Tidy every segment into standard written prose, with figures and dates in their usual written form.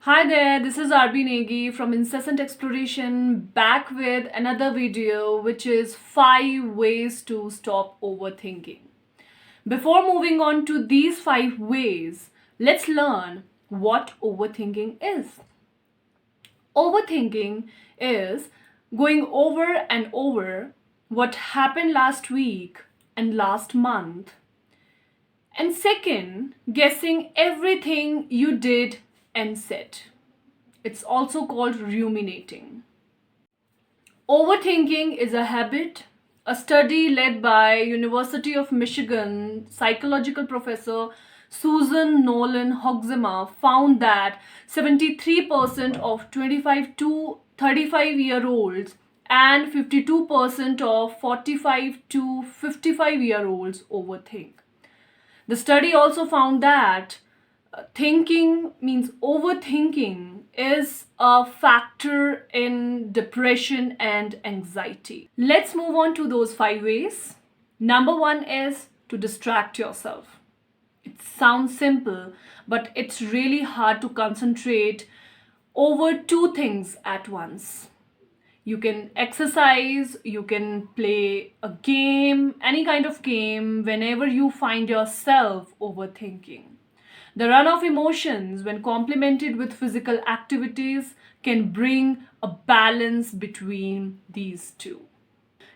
Hi there, this is RB Negi from Incessant Exploration back with another video which is 5 ways to stop overthinking. Before moving on to these 5 ways, let's learn what overthinking is. Overthinking is going over and over what happened last week and last month. And second, guessing everything you did and said. It's also called ruminating. Overthinking is a habit. A study led by University of Michigan psychological professor Susan Nolan Hoxema found that 73% of 25 to 35-year-olds and 52% of 45 to 55-year-olds overthink. The study also found that thinking means overthinking is a factor in depression and anxiety. Let's move on to those 5 ways. Number 1 is to distract yourself. It sounds simple, but it's really hard to concentrate over 2 things at once. You can exercise, you can play a game, any kind of game whenever you find yourself overthinking. The run of emotions, when complemented with physical activities, can bring a balance between these two.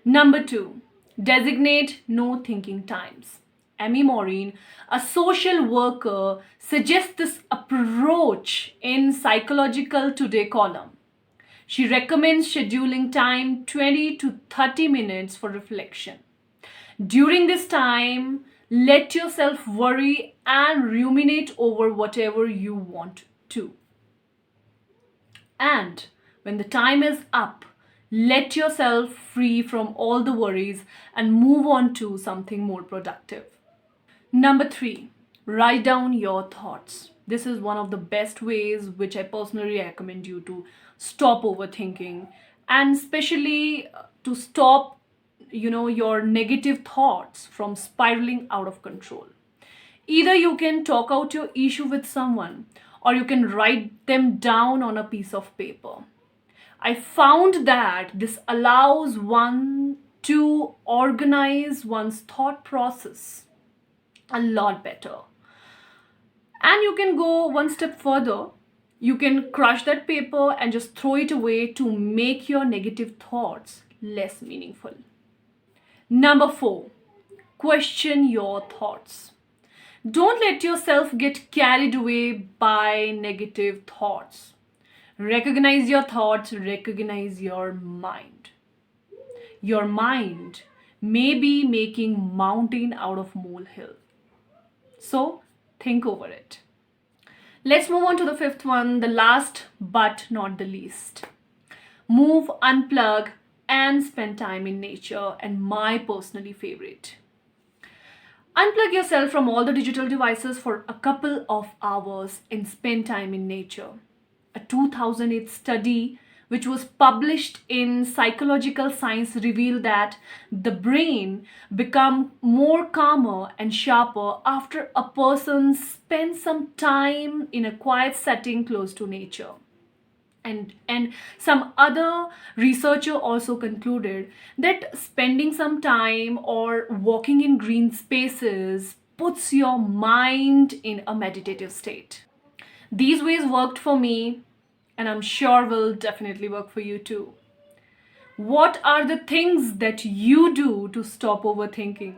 Number 2, designate no thinking times. Amy Maureen, a social worker, suggests this approach in Psychological Today column. She recommends scheduling time 20 to 30 minutes for reflection. During this time, let yourself worry and ruminate over whatever you want to. And when the time is up, let yourself free from all the worries and move on to something more productive. Number 3, write down your thoughts. This is one of the best ways which I personally recommend you to stop overthinking, and especially to stop your negative thoughts from spiraling out of control. Either you can talk out your issue with someone or you can write them down on a piece of paper. I found that this allows one to organize one's thought process a lot better. And you can go one step further. You can crush that paper and just throw it away to make your negative thoughts less meaningful. Number 4, question your thoughts. Don't let yourself get carried away by negative thoughts. Recognize your thoughts, recognize your mind. Your mind may be making mountain out of molehill. So think over it. Let's move on to the 5th one, the last but not the least. Move, unplug, and spend time in nature, and my personally favorite. Unplug yourself from all the digital devices for a couple of hours and spend time in nature. A 2008 study which was published in Psychological Science revealed that the brain becomes more calmer and sharper after a person spends some time in a quiet setting close to nature. And some other researcher also concluded that spending some time or walking in green spaces puts your mind in a meditative state. These ways worked for me, and I'm sure will definitely work for you too. What are the things that you do to stop overthinking?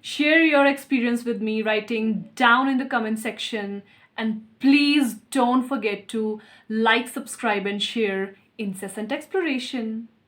Share your experience with me writing down in the comment section, and please don't forget to like, subscribe, and share Incessant Exploration.